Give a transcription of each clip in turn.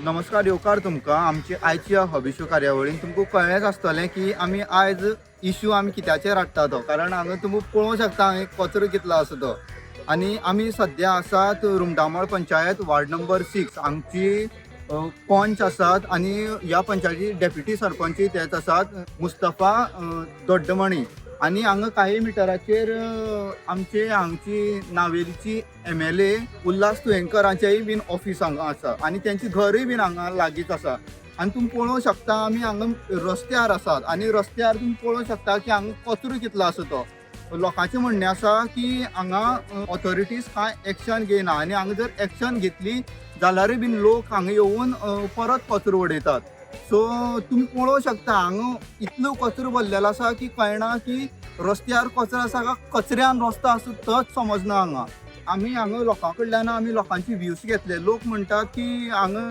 नमस्कार येवकार तुमकां आमची आयची हॉबी शो कार्यावळीन तुमकां कळ्ळेंच आसतलें की आमी आयज इश्यू आमी कित्याचेर हाडटा तो कारण हांगा तुमी पळोवंक शकता हांगा कचरो कितलो आसा तो आनी आमी सद्या आसात रुमडामळ पंचायत वार्ड नंबर 6 आमची पंच आसात आनी ह्या पंचायती डेप्युटी सरपंच तेच आसात मुस्तफा दोड्डमणी आनी हांगा काही मिटराचेर आमचे हांगची नावेलीची MLA उल्हास तुयेंकरांचेय बीन ऑफिस हांगा आसा आनी तेंचें घरूय बीन हांगा लागींच आसा आनी तुमी पळोवंक शकता आमी हांगा रस्त्यार आसात आनी रस्त्यार तुमी पळोवंक शकता की हांगा कचरो कितलो आसा तो लोकांचें म्हणणें आसा की हांगा ऑथॉरिटीज कांय एक्शन घेयना आनी हांगा जर एक्शन घेतली जाल्यारूय बीन लोक हांगा येवन परत कचरो उडयतात सो तुम्ही पळोवंक शकता हांगा इतलो कचरो भरलेलो आसा की कळना की रस्त्यार कचरो आसा का कचऱ्यान रस्तो आसा तोच समजना हांगा आमी हांगा लोकां कडल्यान आमी लोकांची व्ह्यूज घेतले लोक म्हणटात की हांगा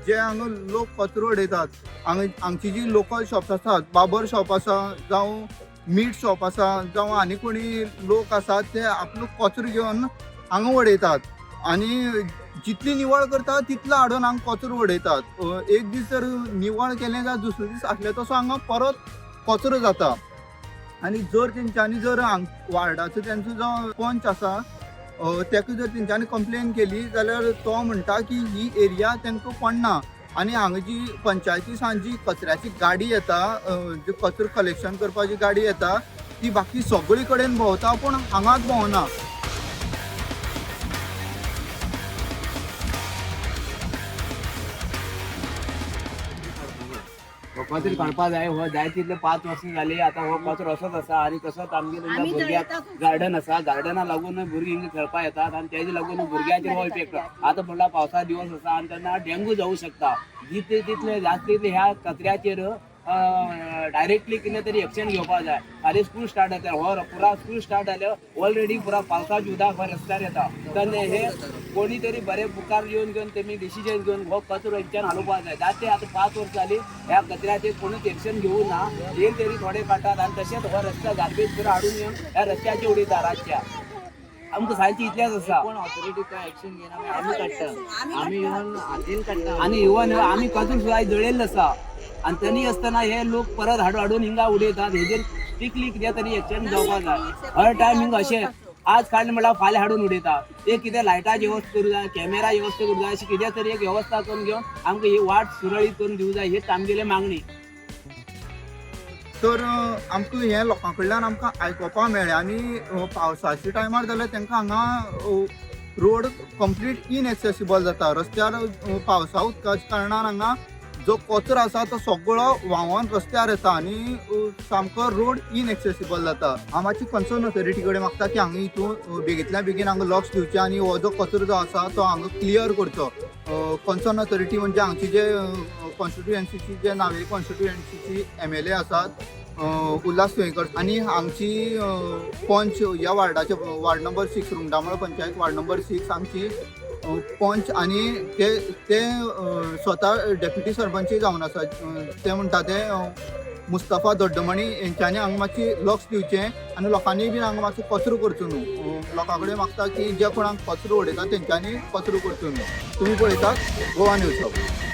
जे हांगा लोक कचरो उडयतात हांगची जी लोकल शॉप्स आसात बाबर शॉप आसा जावं मीट शॉप आसा जावं आनी कोणी लोक आसात ते आपलो कचरो घेवन हांगा उडयतात आनी जितली निवळ करता तितलो हाडून हांगा कचरो उडयतात एक दीस जर निवळ केलें जाल्यार दुसरे दीस आसले तसो हांगा परत कचरो जाता आनी जर तेंच्यांनी जर वार्डाचो तेंचो जो पंच आसा तेका जर तेंच्यांनी कंप्लेन केली जाल्यार तो म्हणटा की ही एरिया तांकां पडना आनी हांगा जी पंचायतीसान जी कचऱ्याची गाडी येता जी कचरो कलेक्शन करपाची गाडी येता ती बाकी सगळे कडेन भोंवता पूण हांगाच भोंवना कचरो काडपा जाय हो जाय तितले 5 वर्सां जाली आता हो कचरो असोच आसा आनी तसोच आमगे भुरग्याक गार्डन आसा गार्डना लागून भुरगीं हिंगा खेळपा येतात आनी तेजे लागून भुरग्याचेर हो इफेक्ट आता म्हणल्यार पावसा दिवस आसा आनी तेन्ना डेंगू जावं शकता जितले तितले जास्त तितले ह्या कचऱ्याचेर डायरेक्टली कितें तरी एक्शन घेवपा जाय फाल्यां स्कूल स्टार्ट जाता हो पुरा स्कूल स्टार्ट जाल्यार ऑलरेडी पुरा पावसाचें उदक हो रस्त्यार येता तेन्ना हे कोणी तरी बरे मुखार येवन घेवन तेमी डिसिजन घेवन हो कचरो हेंच्यान हाडोवपा जाय जाते आतां 5 वर्सां जाली ह्या कचऱ्याचेर कोणूच एक्शन घेवूं ना येवन तरी थोडे काडटात आनी तशेंच हो रस्त्यार गार्बेज बरो हाडून येवन ह्या रस्त्याचेर उडयता रातच्या आमकां सांजची इतलेंच आसा पण ऑथॉरिटी काय एक्शन घेना आमी काडटा आमी इवन हातीन काडटा आनी इवन आमी कचरो सुद्दां जळयल्लो आसा आनी तरी आसतना हे लोक परत हाडून हिंगा उडयतात हेजेर स्ट्रिक्टली कितें तरी एक्शन जावपा जाय हर टायम हिंगा अशें आज काडलें म्हणल्यार फाल्यां हाडून उडयता एक कितें लायटाची व्यवस्था करूं जाय कॅमेरा व्यवस्था करूं जाय अशी कितें तरी एक व्यवस्था करून घेवन आमकां ही वाट सुरळीत करून दिवं जाय हीच आमगेली मागणी तर आमकां हें लोकां कडल्यान आमकां आयकोपा मेळ्ळें आनी पावसाच्या टायमार जाल्यार तांकां हांगा रोड कंप्लीट इनएक्सेसिबल जाता रस्त्यार पावसा उदकाच्या कारणान हांगा जो कचरो आसा तो सगळो व्हांवोन रस्त्यार येता आनी सामको रोड इनएक्सेसिबल जाता हांव मातशी कन्सर्न ऑथॉरिटी कडेन मागता की हांगा हितून बेगींतल्या बेगीन हांगा लक्ष दिवचें आनी हो जो कचरो जो आसा तो हांगा क्लियर करचो कन्सर्न ऑथॉरिटी म्हणजे हांगची जे कॉन्स्टिट्युएन्सीची जे नावेली कॉन्स्टिट्युएन्सीची MLA आसात उल्हास तुयेंकर आनी हांगची पंच ह्या वार्डाचे ward number 6 Rumdamol panchayat ward number 6 आमची पंच आनी ते स्वता डेप्युटी सरपंचूय जावन आसा ते म्हणटा ते मुस्तफा दोड्डमणी हेंच्यांनी हांगा मातशी लक्ष दिवचें आनी लोकांनी बीन हांगा मातसो कचरो करचो न्हू लोकां कडेन मागता की जे कोणाक कचरो उडयता तेंच्यांनी कचरो करचो न्हू तुमी पळयतात गोवा न्यूज हब